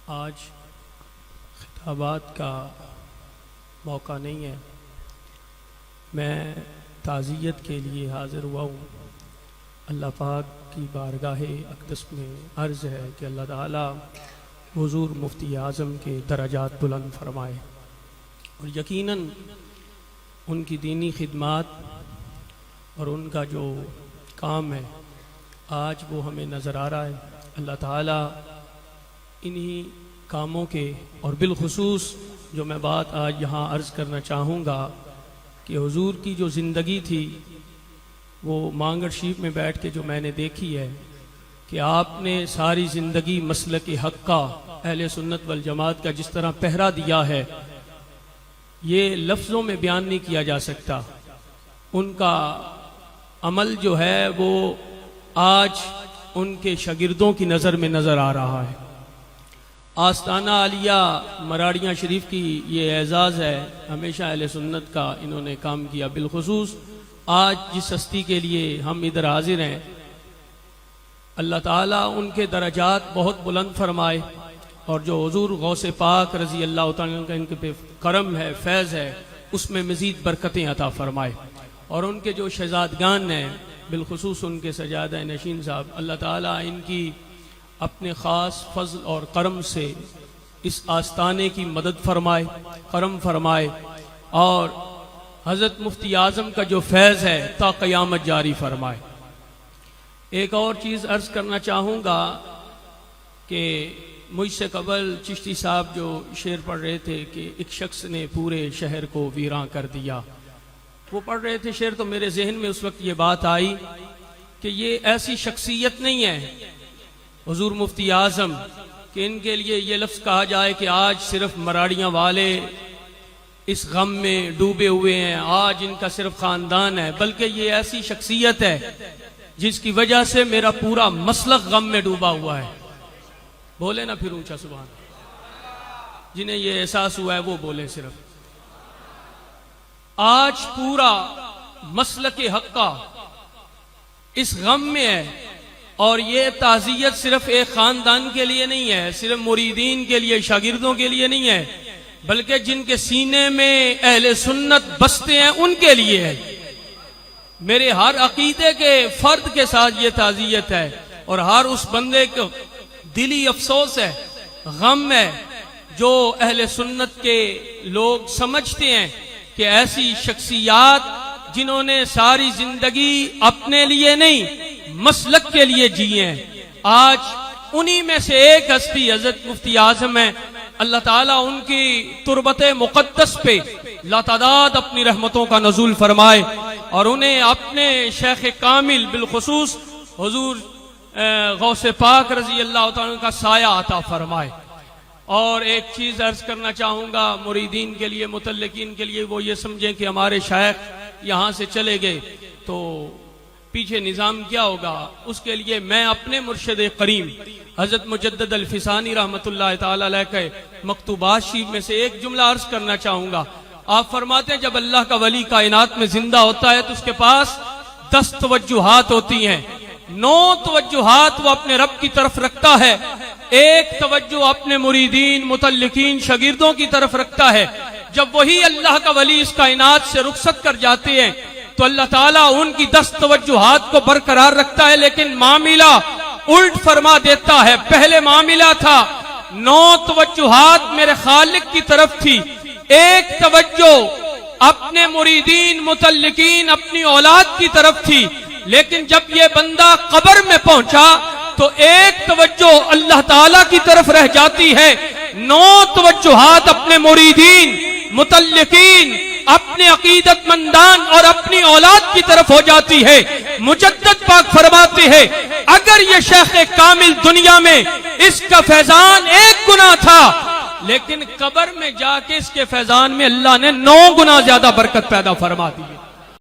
آج خطابات کا موقع نہیں ہے، میں تعزیت کے لیے حاضر ہوا ہوں۔ اللہ پاک کی بارگاہ اقدس میں عرض ہے کہ اللہ تعالیٰ حضور مفتی اعظم کے درجات بلند فرمائے، اور یقیناً ان کی دینی خدمات اور ان کا جو کام ہے آج وہ ہمیں نظر آ رہا ہے۔ اللہ تعالیٰ انہی کاموں کے، اور بالخصوص جو میں بات آج یہاں عرض کرنا چاہوں گا کہ حضور کی جو زندگی تھی وہ مانگڑ شریف میں بیٹھ کے جو میں نے دیکھی ہے کہ آپ نے ساری زندگی مسلک حق کا، اہل سنت والجماعت کا جس طرح پہرا دیا ہے، یہ لفظوں میں بیان نہیں کیا جا سکتا۔ ان کا عمل جو ہے وہ آج ان کے شاگردوں کی نظر میں نظر آ رہا ہے۔ آستانہ عالیہ مراڑیاں شریف کی یہ اعزاز ہے، ہمیشہ اہل سنت کا انہوں نے کام کیا۔ بالخصوص آج جس ہستی کے لیے ہم ادھر حاضر ہیں، اللہ تعالیٰ ان کے درجات بہت بلند فرمائے، اور جو حضور غوث پاک رضی اللہ تعالیٰ کا ان کے پہ کرم ہے، فیض ہے، اس میں مزید برکتیں عطا فرمائے، اور ان کے جو شہزادگان ہیں، بالخصوص ان کے سجادہ نشین صاحب، اللہ تعالیٰ ان کی اپنے خاص فضل اور کرم سے اس آستانے کی مدد فرمائے، کرم فرمائے، اور حضرت مفتی اعظم کا جو فیض ہے تا قیامت جاری فرمائے۔ ایک اور چیز عرض کرنا چاہوں گا کہ مجھ سے قبل چشتی صاحب جو شعر پڑھ رہے تھے کہ ایک شخص نے پورے شہر کو ویراں کر دیا، وہ پڑھ رہے تھے شعر، تو میرے ذہن میں اس وقت یہ بات آئی کہ یہ ایسی شخصیت نہیں ہے حضور مفتی اعظم کہ ان کے لیے یہ لفظ کہا جائے کہ آج صرف مراڑیاں والے اس غم میں ڈوبے ہوئے ہیں، آج ان کا صرف خاندان ہے، بلکہ یہ ایسی شخصیت ہے جس کی وجہ سے میرا پورا مسلک غم میں ڈوبا ہوا ہے۔ بولے نا پھر اونچا سبحان، جنہیں یہ احساس ہوا ہے وہ بولے صرف۔ آج پورا مسلک حق کا اس غم میں ہے، اور یہ تعزیت صرف ایک خاندان کے لیے نہیں ہے، صرف مریدین کے لیے، شاگردوں کے لیے نہیں ہے، بلکہ جن کے سینے میں اہل سنت بستے ہیں ان کے لیے ہے۔ میرے ہر عقیدے کے فرد کے ساتھ یہ تعزیت ہے، اور ہر اس بندے کو دلی افسوس ہے، غم ہے، جو اہل سنت کے لوگ سمجھتے ہیں کہ ایسی شخصیات جنہوں نے ساری زندگی اپنے لیے نہیں مسلک کے لیے جیے ہیں، آج انہی میں سے ایک ہستی حضرت مفتی اعظم ہے۔ اللہ تعالیٰ ان کی تربت مقدس پہ لاتعداد اپنی رحمتوں کا نزول فرمائے، اور انہیں اپنے شیخ کامل بالخصوص حضور غوث پاک رضی اللہ تعالیٰ کا سایہ عطا فرمائے۔ اور ایک چیز عرض کرنا چاہوں گا مریدین کے لیے، متعلقین کے لیے، وہ یہ سمجھیں کہ ہمارے شیخ یہاں سے چلے گئے تو پیچھے نظام کیا ہوگا، اس کے لیے میں اپنے مرشد کریم حضرت مجدد الفسانی رحمت اللہ تعالی علیہ کے مکتوبات شریف میں سے ایک جملہ عرض کرنا چاہوں گا۔ آپ فرماتے ہیں جب اللہ کا ولی کائنات میں زندہ ہوتا ہے تو اس کے پاس 10 توجہات ہوتی ہیں، 9 توجہات وہ اپنے رب کی طرف رکھتا ہے، ایک توجہ اپنے مریدین، متعلقین، شاگردوں کی طرف رکھتا ہے۔ جب وہی اللہ کا ولی اس کائنات سے رخصت کر جاتے ہیں تو اللہ تعالیٰ ان کی 10 توجہات کو برقرار رکھتا ہے، لیکن معاملہ الٹ فرما دیتا ہے۔ پہلے معاملہ تھا 9 توجہات میرے خالق کی طرف تھی، ایک توجہ اپنے مریدین، متعلقین، اپنی اولاد کی طرف تھی، لیکن جب یہ بندہ قبر میں پہنچا تو ایک توجہ اللہ تعالیٰ کی طرف رہ جاتی ہے، 9 توجہات اپنے مریدین، متعلقین، اپنے عقیدت مندان اور اپنی اولاد کی طرف ہو جاتی ہے۔ مجدد پاک فرماتے ہیں اگر یہ شیخ کامل دنیا میں اس کا فیضان 1 گنا تھا، لیکن قبر میں جا کے اس کے فیضان میں اللہ نے 9 گنا زیادہ برکت پیدا فرما دی۔